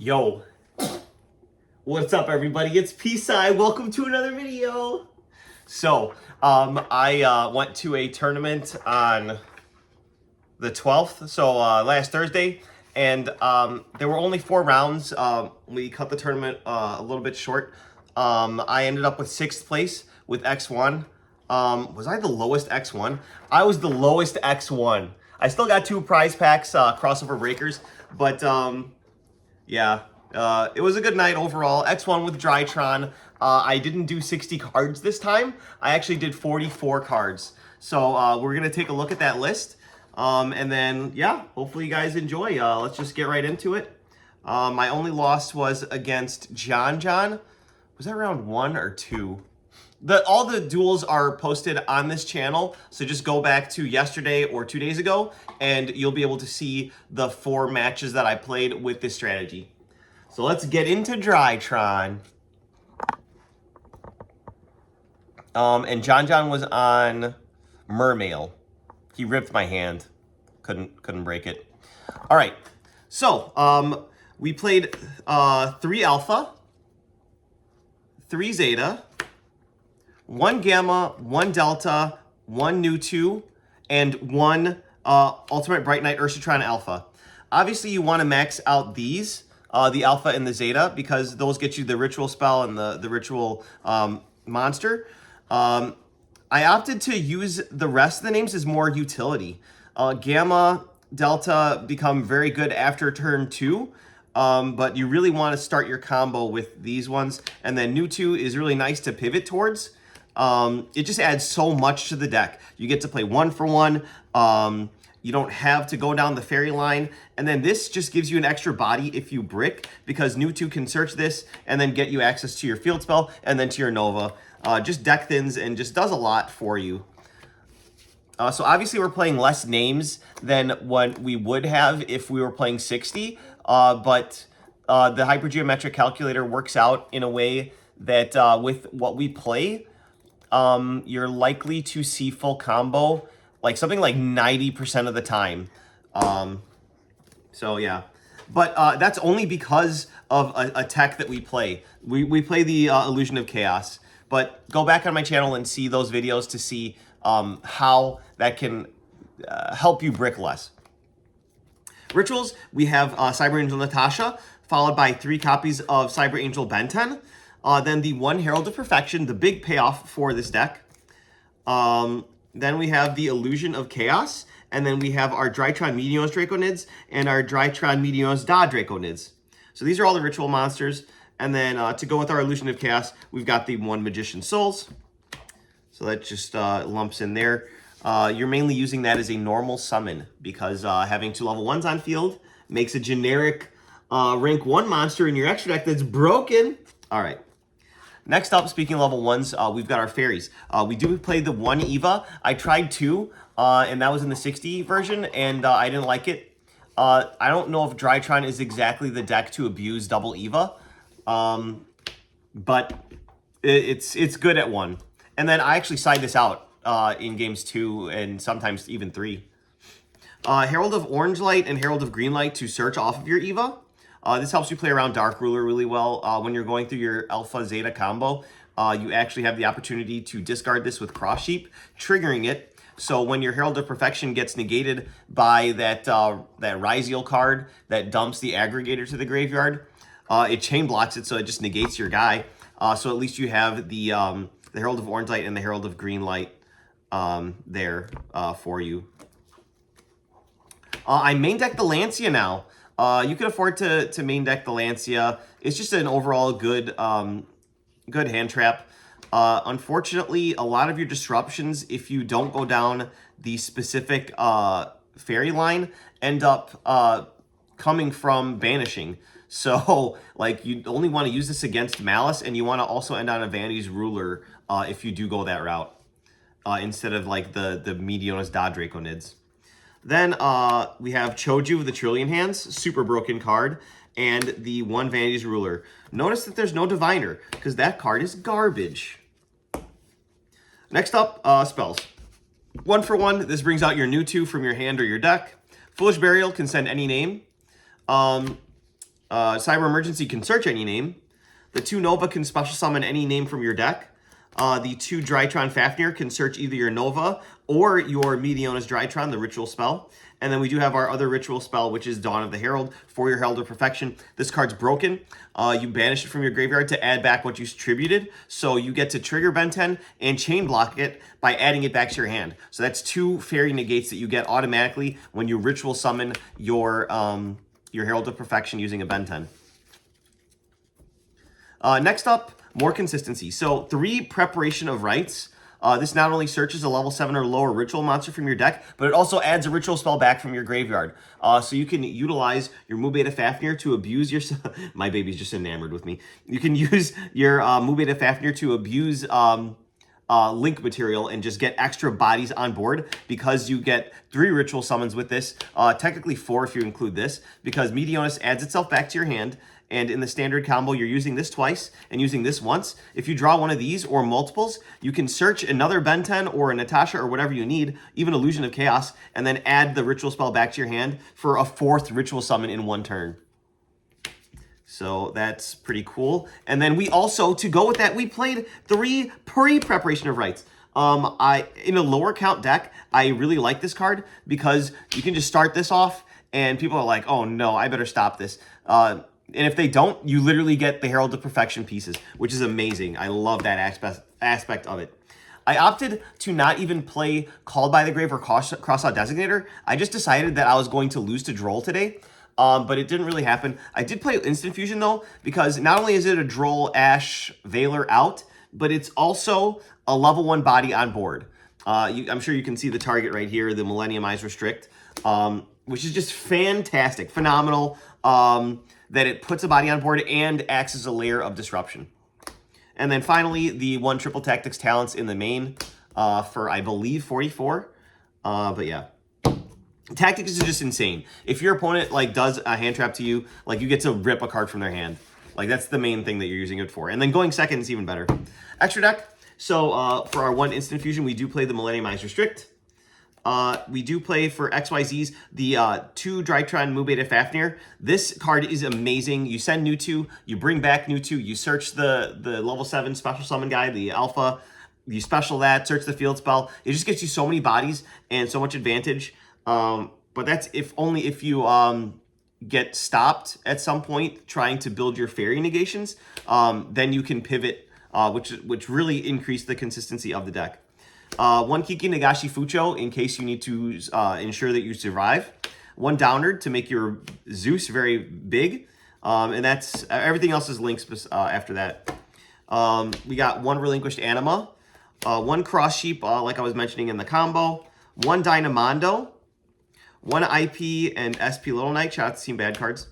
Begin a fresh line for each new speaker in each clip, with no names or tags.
Yo, what's up everybody? It's Peace-Eye. Welcome to another video. So, I went to a tournament on the 12th, so last Thursday, and there were only 4 rounds. We cut the tournament a little bit short. I ended up with 6th place with X-1. Was I the lowest X-1? I was the lowest X-1. I still got 2 prize packs, crossover breakers, but yeah, it was a good night overall. X1 with drytron. I didn't do 60 cards this time. I actually did 44 cards. So we're going to take a look at that list. And then, yeah, hopefully you guys enjoy. Let's just get right into it. My only loss was against John. Was that round 1 or 2? All the duels are posted on this channel, so just go back to yesterday or 2 days ago, and you'll be able to see the 4 matches that I played with this strategy. So let's get into drytron. And John was on Mermail. He ripped my hand. Couldn't break it. All right. So we played 3 alpha, 3 zeta, 1 gamma, 1 delta, 1 nu 2, and 1 ultimate bright knight Ursatron alpha. Obviously, you want to max out these, the alpha and the zeta, because those get you the ritual spell and the ritual monster. I opted to use the rest of the names as more utility. Gamma, delta become very good after turn 2. But you really want to start your combo with these ones. And then nu 2 is really nice to pivot towards. It just adds so much to the deck. You get to play 1 for 1. You don't have to go down the fairy line. And then this just gives you an extra body if you brick, because nu 2 can search this and then get you access to your field spell and then to your Nova. Just deck thins and just does a lot for you. So obviously we're playing less names than what we would have if we were playing 60. But the hypergeometric calculator works out in a way that with what we play, you're likely to see full combo, like something like 90% of the time. So yeah, but that's only because of a tech that we play. We play the Illusion of Chaos, but go back on my channel and see those videos to see how that can help you brick less. Rituals, we have Cyber Angel Natasha, followed by 3 copies of Cyber Angel Benten. Then the 1 Herald of Perfection, the big payoff for this deck. Then we have the Illusion of Chaos. And then we have our Drytron Meteos Draconids and our Drytron Meteos Da Draconids. So these are all the ritual monsters. And then to go with our Illusion of Chaos, we've got the 1 Magician Souls. So that just lumps in there. You're mainly using that as a normal summon because having 2 level 1s on field makes a generic rank 1 monster in your extra deck that's broken. All right. Next up, speaking of level 1s, we've got our fairies. We do play the 1 Eva. I tried 2, and that was in the 60 version, and I didn't like it. I don't know if Drytron is exactly the deck to abuse double Eva, but it's good at 1. And then I actually side this out in games 2 and sometimes even 3. Herald of Orange Light and Herald of Green Light to search off of your Eva. This helps you play around Dark Ruler really well. When you're going through your Alpha Zeta combo, you actually have the opportunity to discard this with Cross Sheep, triggering it. So when your Herald of Perfection gets negated by that Ryziel card that dumps the aggregator to the graveyard, it chain blocks it, so it just negates your guy. So at least you have the Herald of Orange Light and the Herald of Green Light there for you. I main deck the Lancia now. You can afford to main deck the Lancia. It's just an overall good good hand trap. Unfortunately, a lot of your disruptions, if you don't go down the specific fairy line, end up coming from banishing. So, like, you only want to use this against Malice, and you want to also end on a Vanity's Ruler if you do go that route, instead of, like, the Meteos Da Draconids. Then we have Choju with the Trillion Hands, super broken card, and the 1 Vanity's Ruler. Notice that there's no Diviner, because that card is garbage. Next up, spells. 1 for 1, this brings out your nu 2 from your hand or your deck. Foolish Burial can send any name. Cyber Emergency can search any name. The 2 Nova can special summon any name from your deck. The 2 Drytron Fafnir can search either your Nova or your Meteonis Drytron, the ritual spell. And then we do have our other ritual spell, which is Dawn of the Herald for your Herald of Perfection. This card's broken. You banish it from your graveyard to add back what you tributed. So you get to trigger Ben 10 and chain block it by adding it back to your hand. So that's 2 fairy negates that you get automatically when you ritual summon your Herald of Perfection using a Ben 10. Next up, more consistency. So 3 Preparation of Rites. This not only searches a level 7 or lower ritual monster from your deck, but it also adds a ritual spell back from your graveyard. So you can utilize your Mu Beta Fafnir to abuse your... My baby's just enamored with me. You can use your Mu Beta Fafnir to abuse link material and just get extra bodies on board because you get 3 ritual summons with this. Technically 4 if you include this, because Meteonis adds itself back to your hand. And in the standard combo, you're using this twice and using this once. If you draw one of these or multiples, you can search another Ben 10 or a Natasha or whatever you need, even Illusion of Chaos, and then add the ritual spell back to your hand for a 4th ritual summon in 1 turn. So that's pretty cool. And then we also, to go with that, we played 3 pre-Preparation of Rites. In a lower count deck, I really like this card because you can just start this off and people are like, oh no, I better stop this. And if they don't, you literally get the Herald of Perfection pieces, which is amazing. I love that aspect of it. I opted to not even play Called by the Grave or Crossout Designator. I just decided that I was going to lose to Droll today, but it didn't really happen. I did play Instant Fusion, though, because not only is it a Droll Ash Veiler out, but it's also a level 1 body on board. I'm sure you can see the target right here, the Millennium Eyes Restrict, which is just fantastic, phenomenal. That it puts a body on board and acts as a layer of disruption. And then finally, the 1 Triple Tactics Talents in the main for, I believe, 44. But yeah. Tactics is just insane. If your opponent does a hand trap to you, you get to rip a card from their hand. That's the main thing that you're using it for. And then going second is even better. Extra deck. So for our 1 Instant Fusion, we do play the Millennium Eyes Restrict. We do play for XYZs the 2 Drytron Mu Beta Fafnir. This card is amazing. You send New2, you bring back New2, you search the level 7 special summon guy, the alpha, you special that, search the field spell. It just gets you so many bodies and so much advantage. But that's only if you get stopped at some point trying to build your fairy negations. Then you can pivot, which really increased the consistency of the deck. 1 Kiki Nagashi Fucho in case you need to ensure that you survive. 1 Downward to make your Zeus very big. And that's everything else is links after that. We got 1 Relinquished Anima. 1 Cross Sheep, like I was mentioning in the combo. 1 Dynamondo. 1 IP and SP Little Knight. Shout out to Team Bad Cards.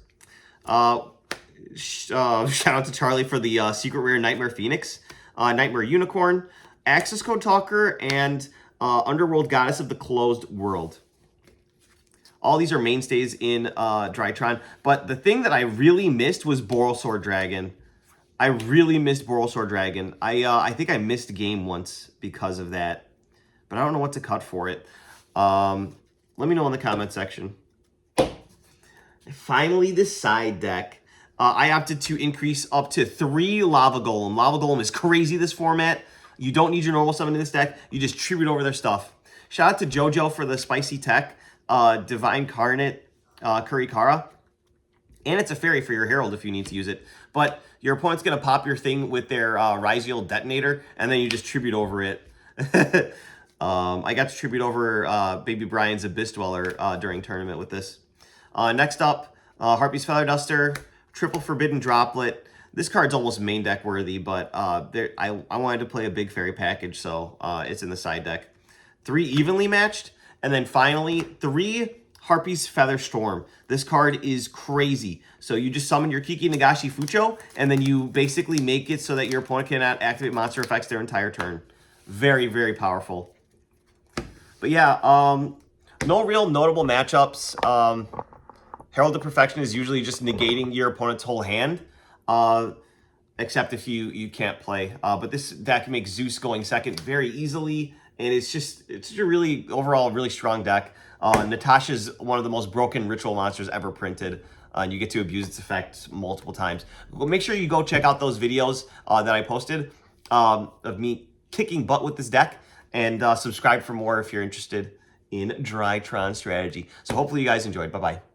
Shout out to Charlie for the Secret Rare Nightmare Phoenix. Nightmare Unicorn. Access Code Talker, and Underworld Goddess of the Closed World. All these are mainstays in Drytron, but the thing that I really missed was Borrelsword Dragon. I really missed Borrelsword Dragon. I think I missed a game once because of that, but I don't know what to cut for it. Let me know in the comment section. Finally, the side deck. I opted to increase up to 3 Lava Golem. Lava Golem is crazy this format. You don't need your normal summon in this deck. You just tribute over their stuff. Shout out to JoJo for the spicy tech. Divine Carnate, Kurikara. And it's a fairy for your Herald if you need to use it. But your opponent's going to pop your thing with their Ryziel Detonator, and then you just tribute over it. I got to tribute over Baby Brian's Abyss Dweller during tournament with this. Next up, Harpy's Feather Duster, Triple Forbidden Droplet. This card's almost main deck worthy, but I wanted to play a big fairy package, so it's in the side deck. 3 Evenly Matched, and then finally 3 Harpy's Feather Storm. This card is crazy. So you just summon your Kiki Nagashi Fucho, and then you basically make it so that your opponent cannot activate monster effects their entire turn. Very, very powerful. But yeah, no real notable matchups. Herald of Perfection is usually just negating your opponent's whole hand. Except if you can't play. But this deck makes Zeus going second very easily, and it's a really, overall, really strong deck. Natasha's one of the most broken ritual monsters ever printed. and you get to abuse its effects multiple times. Well, make sure you go check out those videos that I posted of me kicking butt with this deck, and subscribe for more if you're interested in drytron strategy. So hopefully you guys enjoyed. Bye-bye.